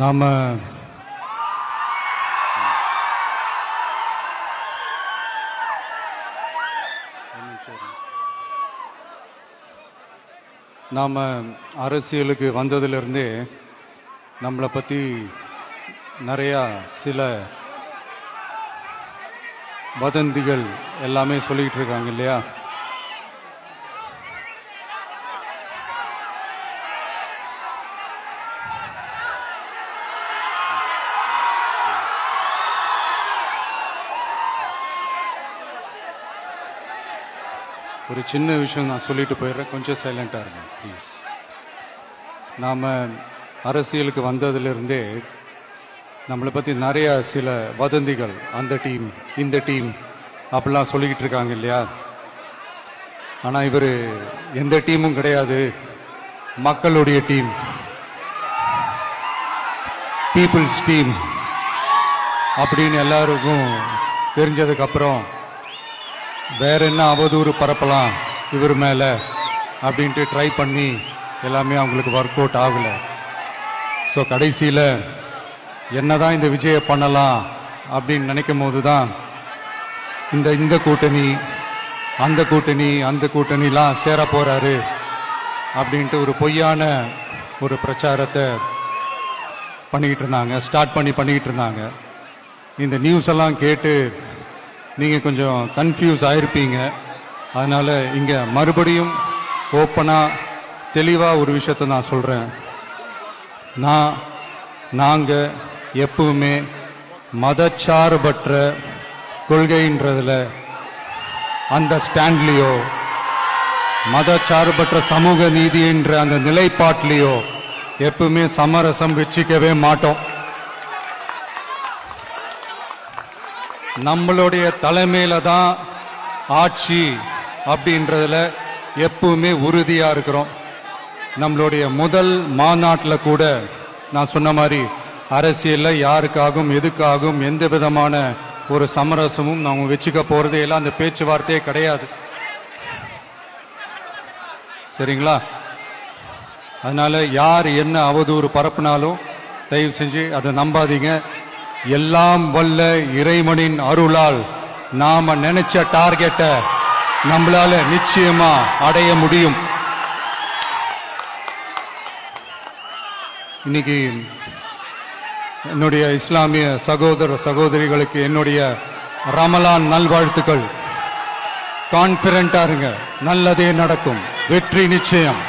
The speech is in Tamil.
நாம அரசியலுக்கு வந்ததிலிருந்தே நம்மளை பற்றி நிறையா சில வதந்திகள் எல்லாமே சொல்லிக்கிட்டு இருக்காங்க இல்லையா? ஒரு சின்ன விஷயம் நான் சொல்லிட்டு போயிடுறேன், கொஞ்சம் சைலண்டாக இருங்க ப்ளீஸ். நாம் அரசியலுக்கு வந்ததிலிருந்தே நம்மளை பற்றி நிறைய சில வதந்திகள், அந்த டீம் இந்த டீம் அப்படிலாம் சொல்லிக்கிட்டு இருக்காங்க இல்லையா? ஆனால் இவர் எந்த டீமும் கிடையாது, மக்களுடைய டீம், பீப்புள்ஸ் டீம் அப்படின்னு எல்லாருக்கும் தெரிஞ்சதுக்கப்புறம் வேற என்ன அவதூறு பரப்பலாம் இவர் மேலே அப்படின்ட்டு ட்ரை பண்ணி எல்லாமே அவங்களுக்கு ஒர்க் அவுட் ஆகலை. ஸோ கடைசியில் என்னதான் இந்த விஜயை பண்ணலாம் அப்படின்னு நினைக்கும் போது தான் இந்த கூட்டணி அந்த கூட்டணிலாம் சேர போறாரு அப்படின்ட்டு ஒரு பொய்யான ஒரு பிரச்சாரத்தை பண்ணிக்கிட்டு இருந்தாங்க. இந்த நியூஸ் எல்லாம் கேட்டு நீங்கள் கொஞ்சம் கன்ஃபியூஸ் ஆயிருப்பீங்க. அதனால் இங்கே மறுபடியும் ஓப்பனாக தெளிவாக ஒரு விஷயத்தை நான் சொல்கிறேன். நாங்கள் எப்பவுமே மதச்சார்பற்ற கொள்கைன்றதில், அந்த ஸ்டாண்ட்லேயோ, மதச்சார்பற்ற சமூக நீதி என்ற அந்த நிலைப்பாட்டிலேயோ எப்பவுமே சமரசம் வச்சுக்கவே மாட்டோம். நம்மளுடைய தலைமையில தான் ஆட்சி அப்படின்றதுல எப்பவுமே உறுதியா இருக்கிறோம். நம்மளுடைய முதல் மாநாட்டில் கூட நான் சொன்ன மாதிரி அரசியல்ல யாருக்காகவும் எதுக்காகவும் எந்த விதமான ஒரு சமரசமும் நாம வச்சுக்க போறதே எல்லாம் அந்த பேச்சுவார்த்தையே கிடையாது. சரிங்களா? அதனால யார் என்ன அவதூறு பரப்புனாலும் தயவு செஞ்சு அதை நம்பாதீங்க. எல்லாம் வல்ல இறைவனின் அருளால் நாம நினைச்ச டார்கெட்டை நம்மளால நிச்சயமா அடைய முடியும். இன்னைக்கு என்னுடைய இஸ்லாமிய சகோதர சகோதரிகளுக்கு என்னுடைய ரமலான் நல்வாழ்த்துக்கள். கான்பிடண்டா இருங்க, நல்லதே நடக்கும், வெற்றி நிச்சயம்.